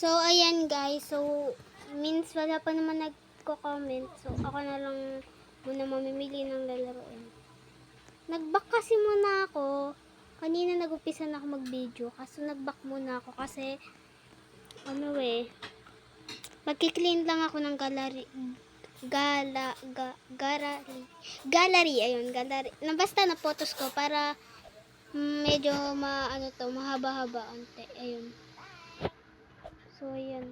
So, ayan guys. So, means wala pa naman nagko-comment. So, ako na lang muna mamimili ng lalaroin. Nag-back kasi muna ako. Kanina nag-upisa na ako mag-video. Kaso nag-back muna ako kasi magki-clean lang ako ng gallery. Gallery. Ayun, gallery. Basta na photos ko para medyo mahaba-haba ante. Ayun. So, ayan.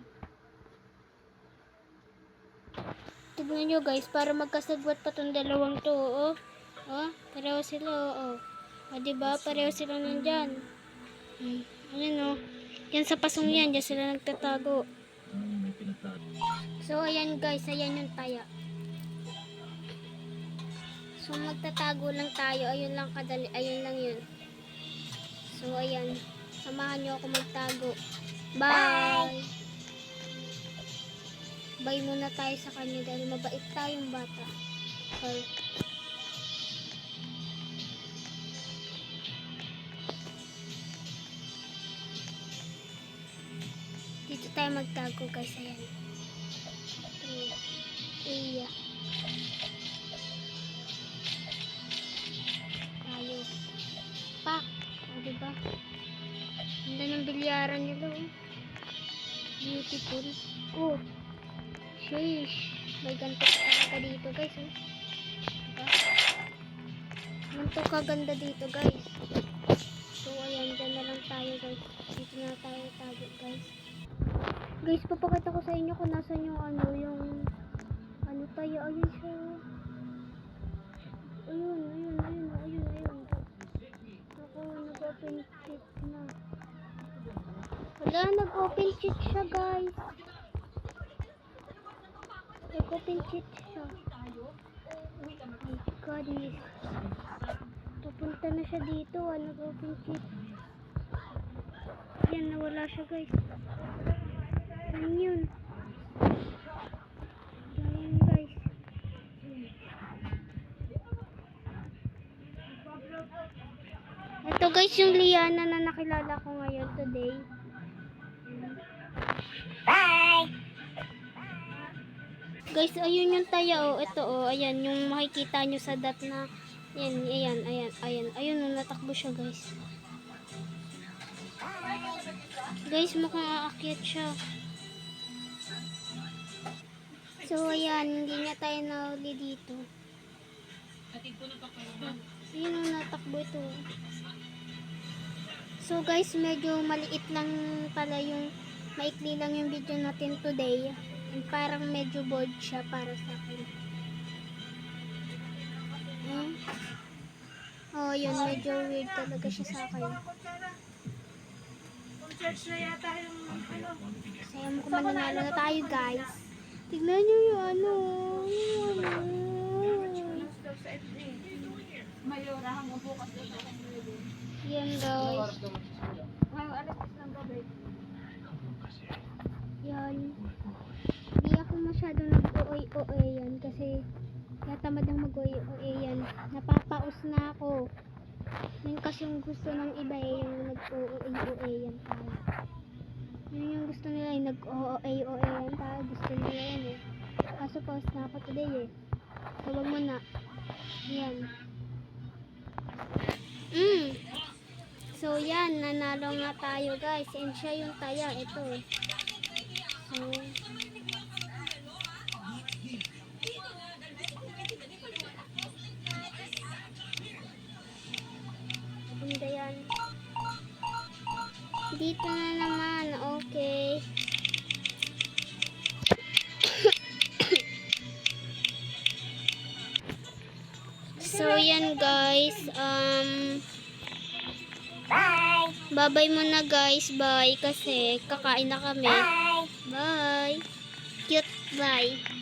Tignan nyo guys, para magkasagwat pa tong dalawang to, oh. Oh, pareho sila, oh. O, diba? Pareho sila nandyan. Ayan, oh. Yan sa pasong yan, dyan sila nagtatago. So, ayan guys, ayan yung taya. So, magtatago lang tayo. Ayun lang kadali, ayun lang yun. So, ayan. Samahan nyo ako magtago. Bye! Bye muna tayo sa kanya dahil mabait tayong bata. Sorry. Dito tayo magtago guys. Ayan. Iya. Tayo. Pak! O diba? Ganda ng bilyaran nila, oh. Beautiful. Oh! Sheesh! May ganito ka dito guys, oh. Diba? Ganito ka ganda dito guys. So ayan, dyan na lang tayo guys. Dito na tayo tago guys. Guys, papakita ko sa inyo kung nasan yung tayo. Ayun siya. Ayun. Ako, nag-open cheat na. Wala, nag-open cheat siya guys. Nag-open cheat siya. Oh my goodness. Papunta na siya dito. Nag-open cheat. Yan, nawala siya guys. Ano yun? Yan guys. Ito guys yung Liana na nakilala ko ngayon today. Bye! Guys, ayun yung taya, oh. Ito, oh. Ayan, yung makikita nyo sa dot na ayan. Ayun, natakbo siya guys. Guys, mukhang aakyat siya. So, ayan, hindi niya tayo nahuli dito. Ayun, natakbo ito. So, guys, medyo maliit lang pala maikli lang yung video natin today. And parang medyo bored siya para sa akin. Oh, yun, medyo weird talaga siya sa akin. Saya mo kung mananalo na tayo, guys. Tignan nyo yung yan, guys. Yan. Hindi ako masyado nag-OA yan kasi natamad ang mag-OA yan. Napapaus na ako. Yun kasi yung gusto ng iba yung nag-OA yan tayo. Yun yung gusto nila yung nag-OA yan tayo. Gusto nila yan eh. Kaso pause na ako today eh. So wag mo na. Yan. So yan, nanalo nga tayo guys. And siya yung taya. Ito eh. So maganda yan. Dito na naman. Okay. So yan guys. Bye-bye muna guys. Bye. Kasi kakain na kami. Bye. Cute. Bye.